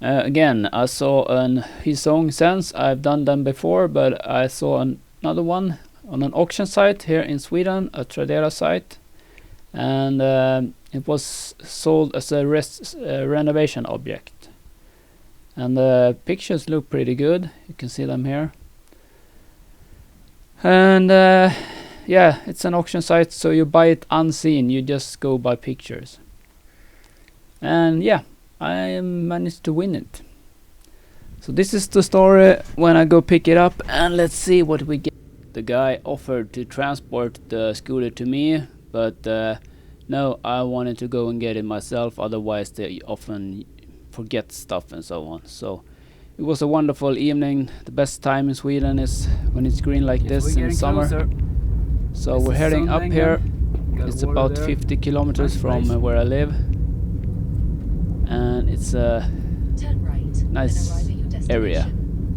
Again, I saw an Hyosung sense. I've done them before, but I saw another one on an auction site here in Sweden, a Tradera site, and it was sold as a renovation object. And the pictures look pretty good. You can see them here. And yeah, it's an auction site, so you buy it unseen. You just go by pictures. And yeah, I managed to win it. So this is the story when I go pick it up, and let's see what we get. The guy offered to transport the scooter to me, but no, I wanted to go and get it myself, otherwise they often forget stuff and so on. So it was a wonderful evening. The best time in Sweden is when it's green like this in summer. Closer. So we're heading up here. It's about 50 kilometers from where I live. And it's a nice area,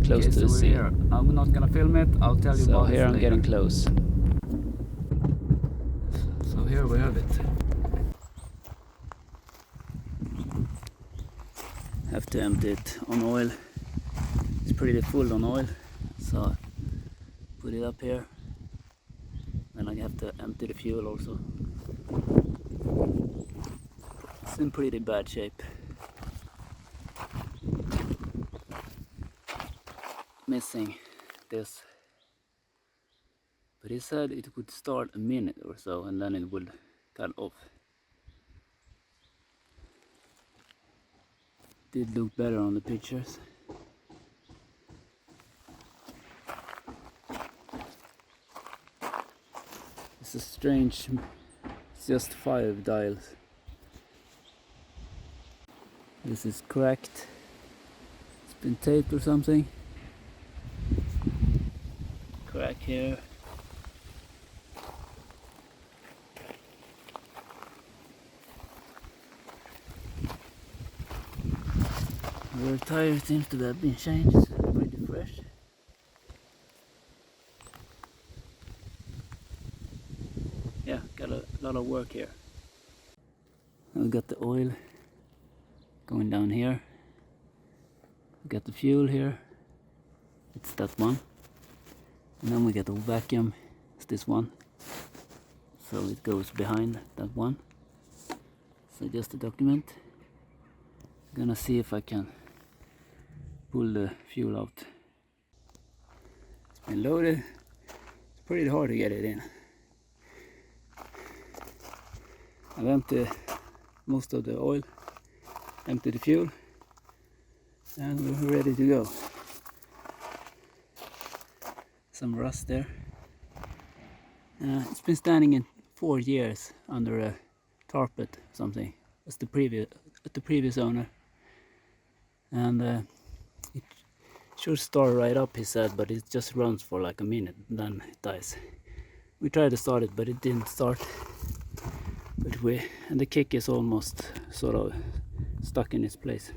close to the sea. Here. I'm not gonna film it, I'll tell you about it. So here I'm getting close. So here we have it. Have to empty it on oil. It's pretty full on oil, so put it up here. Then I have to empty the fuel also. It's in pretty bad shape. Missing this, but he said it would start a minute or so and then it would cut off. Did look better on the pictures. It's a strange, it's just 5 dials. This is cracked. It's been taped or something. Crack here. The tire seems to have been changed. Pretty fresh. Yeah, got a lot of work here. I've got the oil going down here. We got the fuel here. It's that one. And then we get the vacuum, it's this one, so it goes behind that one. So just a document. I'm gonna see if I can pull the fuel out. It's been loaded. It's pretty hard to get it in. I've emptied most of the oil, emptied the fuel, and we're ready to go. Some rust there. It's been standing in 4 years under a tarpet or something. That's the previous owner, and it should start right up, he said, but it just runs for like a minute and then it dies. We tried to start it, but it didn't start. And the kick is almost sort of stuck in its place.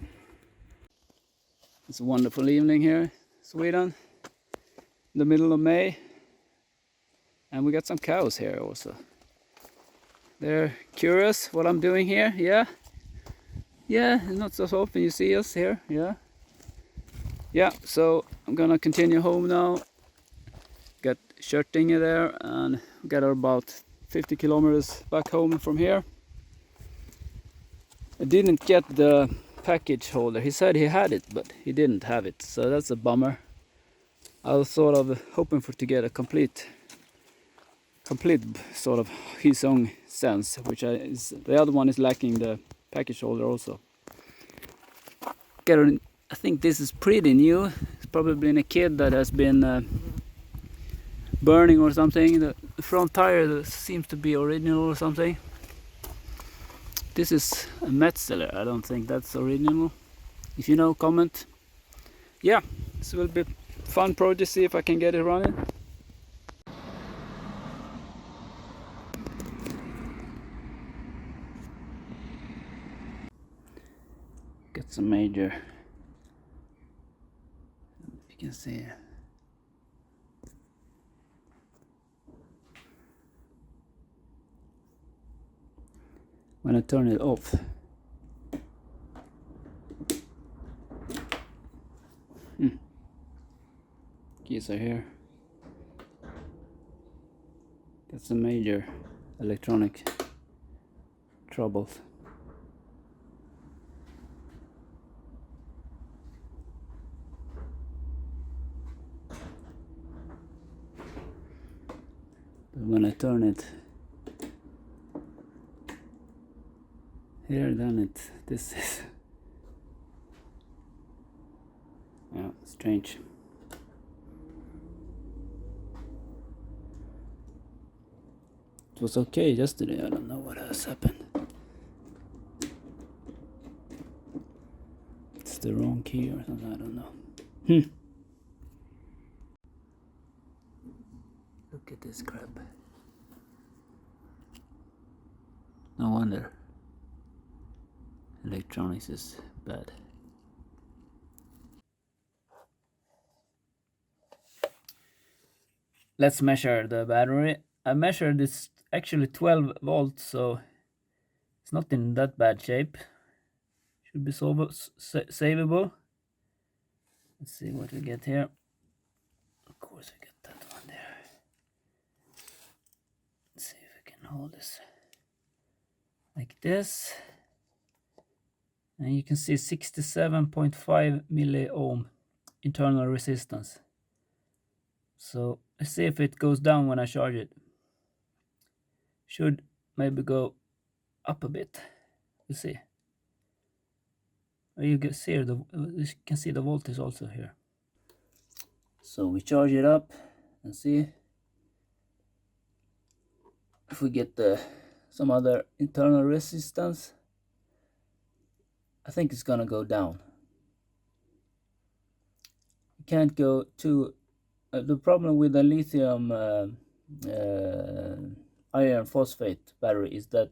It's a wonderful evening here, Sweden. The middle of May, and we got some cows here also. They're curious what I'm doing here. Yeah, not so often you see us here. Yeah, so I'm gonna continue home now. Got Sundängen there, and got about 50 kilometers back home from here. I didn't get the package holder. He said he had it, but he didn't have it, so that's a bummer. I was sort of hoping to get a complete sort of Hyosung sense, which the other one is lacking the package holder also. I think this is pretty new. It's probably been a kid that has been burning or something. The front tire seems to be original or something. This is a Metzeler. I don't think that's original. If you know, comment. Yeah, this will be fun project, see if I can get it running. Got some major, you can see. When I turn it off, Keys are here. Got some major electronic troubles. But when I turn it here, then this is yeah, strange. It was okay yesterday, I don't know what has happened. It's the wrong key or something, I don't know. Look at this crap. No wonder electronics is bad. Let's measure the battery. I measured it's actually 12 volts, so it's not in that bad shape. Should be savable. Let's see what we get here. Of course we get that one there. Let's see if we can hold this like this. And you can see 67.5 milliohm internal resistance. So let's see if it goes down when I charge it. Should maybe go up a bit. We'll see. You can see the voltage also here. So we charge it up and see if we get some other internal resistance. I think it's gonna go down. You can't go too. The problem with the lithium iron phosphate battery is that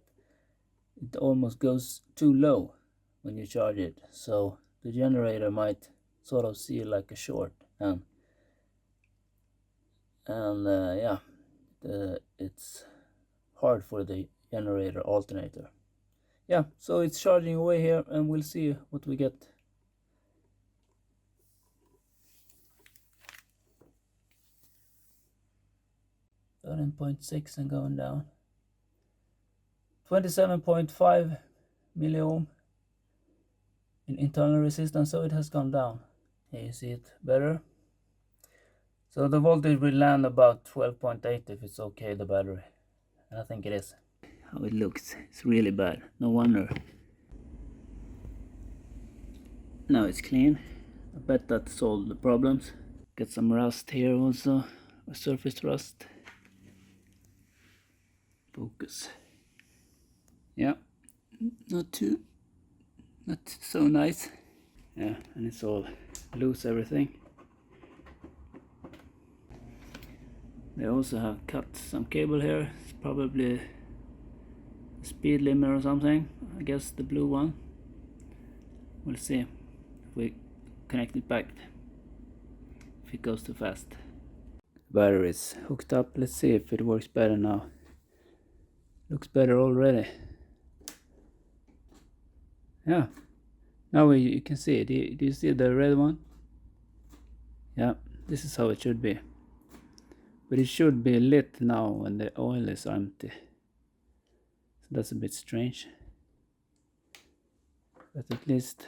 it almost goes too low when you charge it, so the generator might sort of see like a short, and yeah, it's hard for the generator alternator. Yeah, so it's charging away here, and we'll see what we get. 13.6 and going down. 27.5 milliohm in internal resistance, so it has gone down. Here you see it better. So the voltage will land about 12.8 if it's okay, the battery. And I think it is. How it looks, it's really bad, no wonder. Now it's clean. I bet that solved the problems. Got some rust here also, a surface rust. Focus. Yeah, not so nice. Yeah, and it's all loose, everything. They also have cut some cable here. It's probably a speed limit or something. I guess the blue one. We'll see if we connect it back, if it goes too fast. Battery is hooked up. Let's see if it works better now. Looks better already. Yeah, now you can see it. Do you see the red one? Yeah, this is how it should be. But it should be lit now when the oil is empty. So that's a bit strange. But at least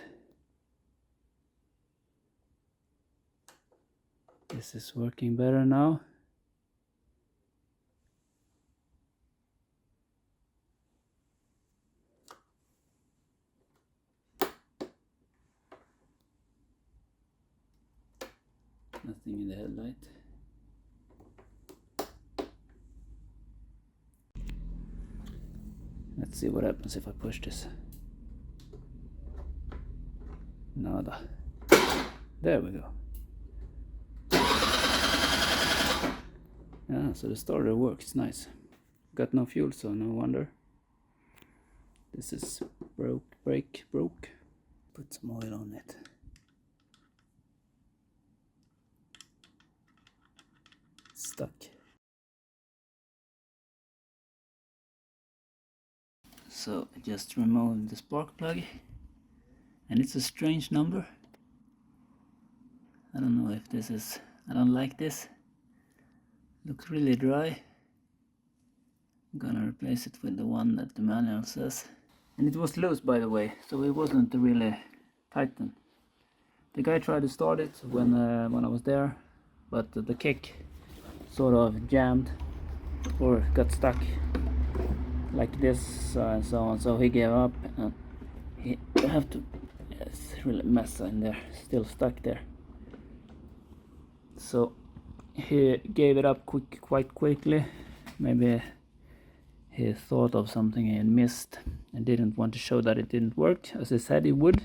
this is working better now. Nothing in the headlight. Let's see what happens if I push this. Nada. There we go. Yeah, so the starter works, nice. Got no fuel, so no wonder. This is brake broke. Put some oil on it. Stuck. So I just removed the spark plug, and it's a strange number. I don't know if this is, I don't like this. Looks really dry. I'm gonna replace it with the one that the manual says. And it was loose, by the way, so it wasn't really tightened. The guy tried to start it when I was there, but the kick sort of jammed or got stuck like this and so on. So he gave up, and he have to. It's really mess in there, still stuck there. So he gave it up quite quickly. Maybe he thought of something he had missed and didn't want to show that it didn't work, as he said he would.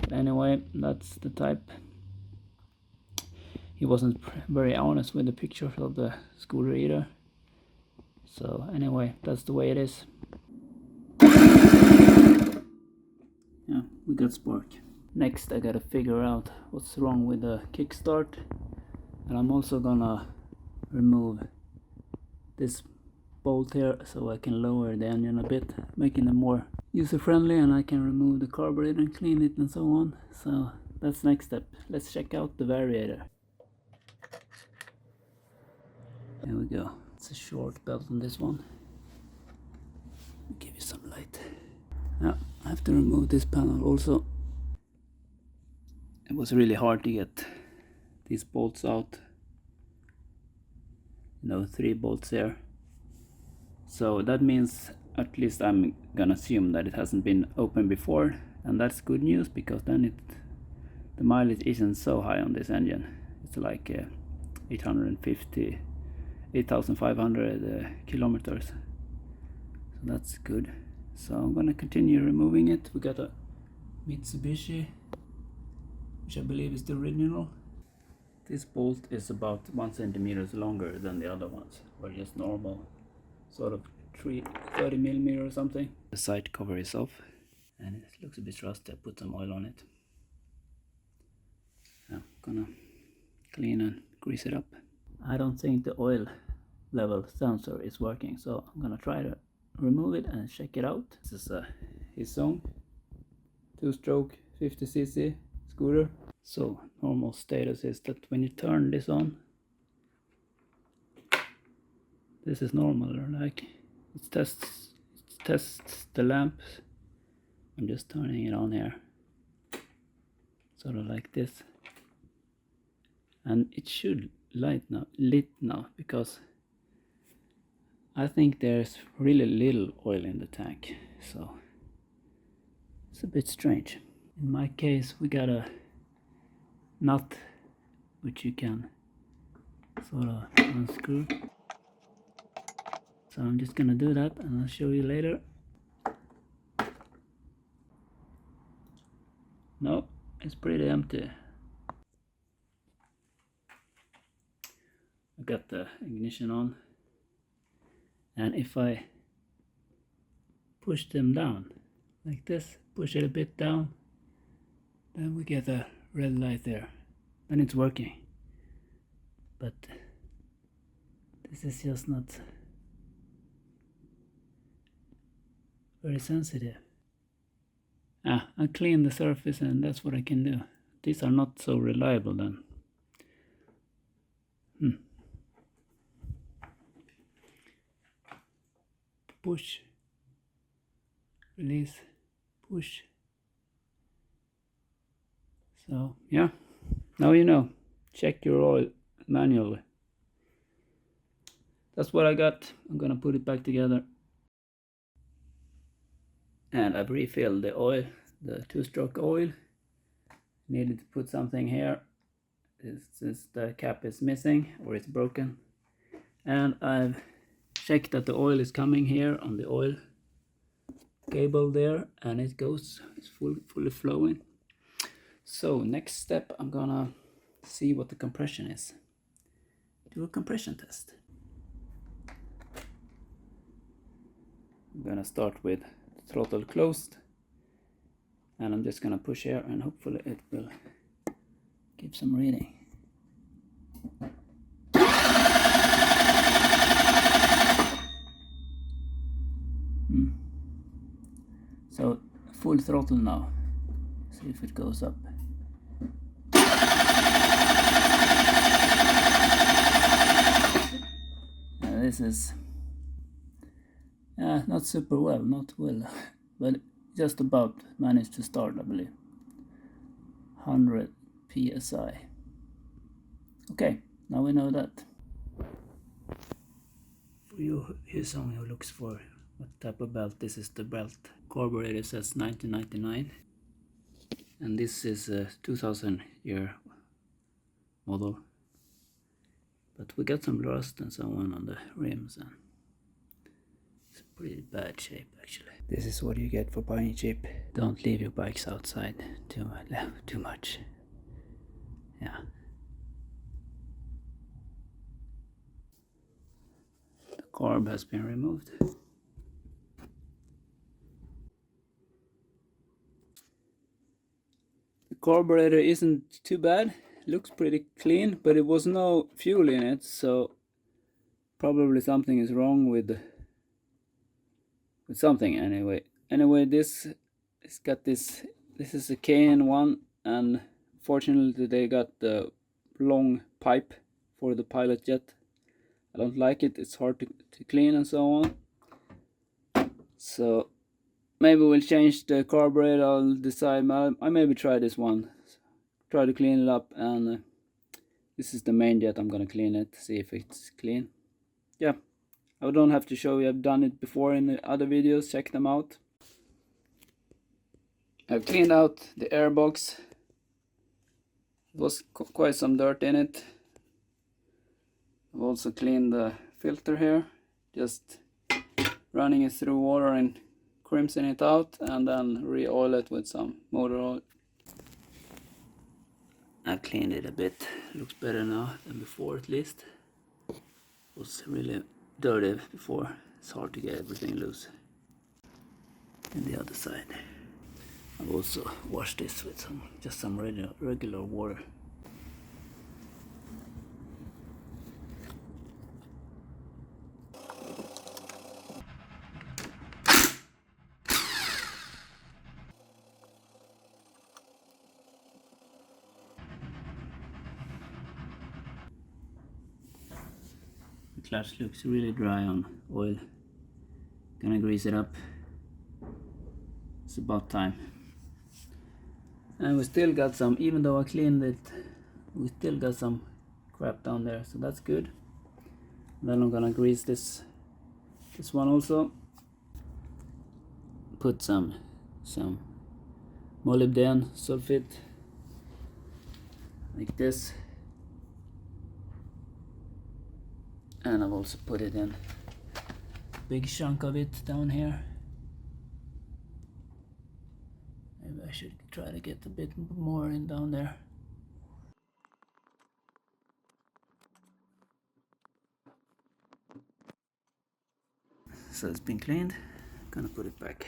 But anyway, that's the type. He wasn't very honest with the pictures of the scooter either. So anyway, that's the way it is. Yeah, we got spark. Next I gotta figure out what's wrong with the kickstart, and I'm also gonna remove this bolt here so I can lower the engine a bit, making it more user friendly, and I can remove the carburetor and clean it and so on. So that's next step. Let's check out the variator. Here we go. It's a short belt on this one. I'll give you some light. Yeah, I have to remove this panel also. It was really hard to get these bolts out. You know, 3 bolts here. So that means, at least I'm gonna assume, that it hasn't been opened before, and that's good news, because then the mileage isn't so high on this engine. It's like 8,500 kilometers. So that's good. So I'm gonna continue removing it. We got a Mitsuboshi, which I believe is the original. This bolt is about 1 centimeter longer than the other ones, or just normal, sort of 30 millimeter or something. The side cover is off, and it looks a bit rusty. I put some oil on it. I'm gonna clean and grease it up. I don't think the oil level sensor is working, so I'm gonna try to remove it and check it out. This is a Hyosung 2-stroke 50cc scooter. So normal status is that when you turn this on, this is normal, like it tests the lamps. I'm just turning it on here, sort of like this, and it should lit now, because I think there's really little oil in the tank, so it's a bit strange. In my case, we got a nut which you can sort of unscrew. So I'm just gonna do that, and I'll show you later. No, it's pretty empty. I got the ignition on, and if I push them down like this, push it a bit down, then we get a red light there. Then it's working. But this is just not very sensitive. I clean the surface, and that's what I can do. These are not so reliable then. Push, release, push. So yeah, now you know. Check your oil manually. That's what I got. I'm gonna put it back together. And I've refilled the oil, the 2-stroke oil. Needed to put something here since the cap is missing or it's broken. And I've checked that the oil is coming here on the oil cable there, and it goes, it's fully flowing. So next step, I'm gonna see what the compression is. Do a compression test. I'm gonna start with throttle closed, and I'm just gonna push here, and hopefully it will give some reading. So full throttle now. See if it goes up. this is not super well, not well, but just about managed to start, I believe. 100 psi. Okay, now we know that. For you Hyosung who looks for what type of belt, this is the belt. Carburetor says 1999, and this is a 2000 year model. But we got some rust and so on the rims, and it's a pretty bad shape actually. This is what you get for buying cheap. Don't leave your bikes outside too much. Yeah. The carb has been removed. The carburetor isn't too bad. Looks pretty clean, but it was no fuel in it, so probably something is wrong with something anyway. Anyway, this is a KN1, and fortunately they got the long pipe for the pilot jet. I don't like it, it's hard to clean and so on. So maybe we'll change the carburetor. I'll decide. I maybe try this one, try to clean it up, and this is the main jet. I'm gonna clean it, see if it's clean. Yeah, I don't have to show you, I've done it before in the other videos, check them out. I've cleaned out the airbox. There was quite some dirt in it. I've also cleaned the filter here, just running it through water and crimson it out, and then re-oil it with some motor oil. I've cleaned it a bit, looks better now than before at least. It was really dirty before, it's hard to get everything loose. And the other side. I've also washed this with just some regular water. The clutch looks really dry on oil. Gonna grease it up. It's about time. And we still got some, even though I cleaned it, we still got some crap down there, so that's good. Then I'm gonna grease this one also. Put some molybdenum sulfate like this, and I've also put it in a big chunk of it down here. Maybe I should try to get a bit more in down there. So it's been cleaned, gonna put it back.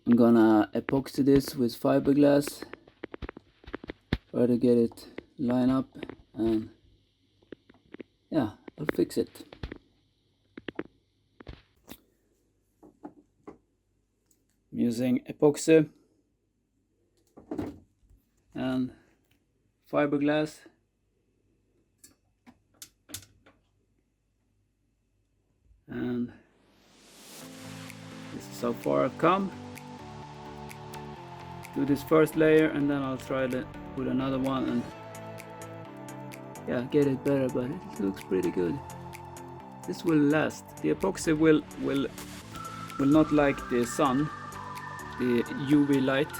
I'm gonna epoxy this with fiberglass, try to get it line up, and yeah, I'll fix it. I'm using epoxy and fiberglass. And this is how far I've come. Do this first layer, and then I'll try to put another one and yeah, get it better, but it looks pretty good. This will last. The epoxy will not like the sun, the UV light,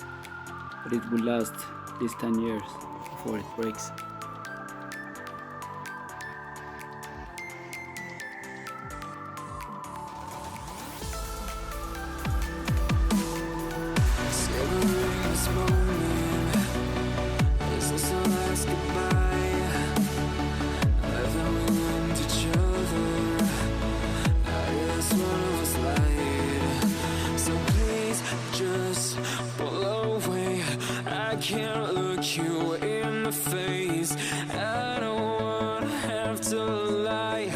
but it will last at least 10 years before it breaks. Can't look you in the face. I don't wanna have to lie.